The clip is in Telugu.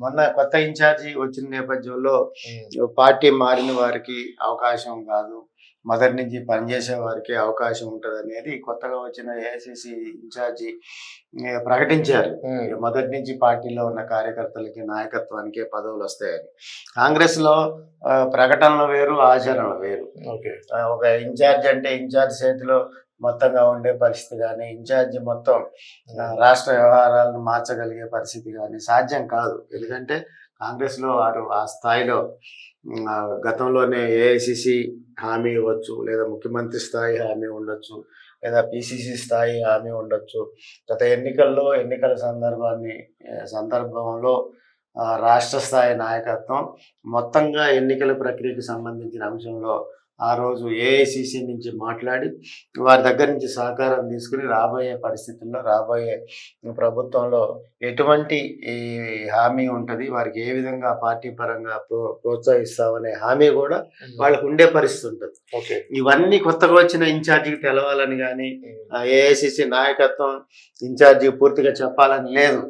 మొన్న కొత్త ఇన్ఛార్జి వచ్చిన నేపథ్యంలో పార్టీ మారిన వారికి అవకాశం కాదు, మొదటి నుంచి పనిచేసే వారికి అవకాశం ఉంటుంది అనేది కొత్తగా వచ్చిన ఏఐసిసి ఇన్ఛార్జి ప్రకటించారు. మొదటి నుంచి పార్టీలో ఉన్న కార్యకర్తలకి నాయకత్వానికి పదవులు వస్తాయని. కాంగ్రెస్ లో ప్రకటనలు వేరు, ఆచరణలు వేరు. ఒక ఇన్ఛార్జ్ అంటే ఇన్ఛార్జ్ చేతిలో మొత్తంగా ఉండే పరిస్థితి కానీ, ఇన్ఛార్జి మొత్తం రాష్ట్ర వ్యవహారాలను మార్చగలిగే పరిస్థితి కానీ సాధ్యం కాదు. ఎందుకంటే కాంగ్రెస్ లో వారు ఆ స్థాయిలో గతంలోనే ఏఐసిసి హామీ ఇవ్వచ్చు, లేదా ముఖ్యమంత్రి స్థాయి హామీ ఉండొచ్చు, లేదా పిసిసి స్థాయి హామీ ఉండొచ్చు. గత ఎన్నికల సందర్భంలో రాష్ట్ర స్థాయి నాయకత్వం మొత్తంగా ఎన్నికల ప్రక్రియకు సంబంధించిన అంశంలో ఆ రోజు ఏఐసిసి నుంచి మాట్లాడి వారి దగ్గర నుంచి సహకారం తీసుకుని రాబోయే పరిస్థితుల్లో, రాబోయే ప్రభుత్వంలో ఎటువంటి ఈ హామీ ఉంటుంది, వారికి ఏ విధంగా పార్టీ పరంగా ప్రోత్సహిస్తామనే హామీ కూడా వాళ్ళకు ఉండే పరిస్థితి ఉంటుంది. ఇవన్నీ కొత్తగా వచ్చిన ఇన్ఛార్జికి తెలవాలని కానీ, ఏఐసిసి నాయకత్వం ఇన్ఛార్జికి పూర్తిగా చెప్పాలని లేదు.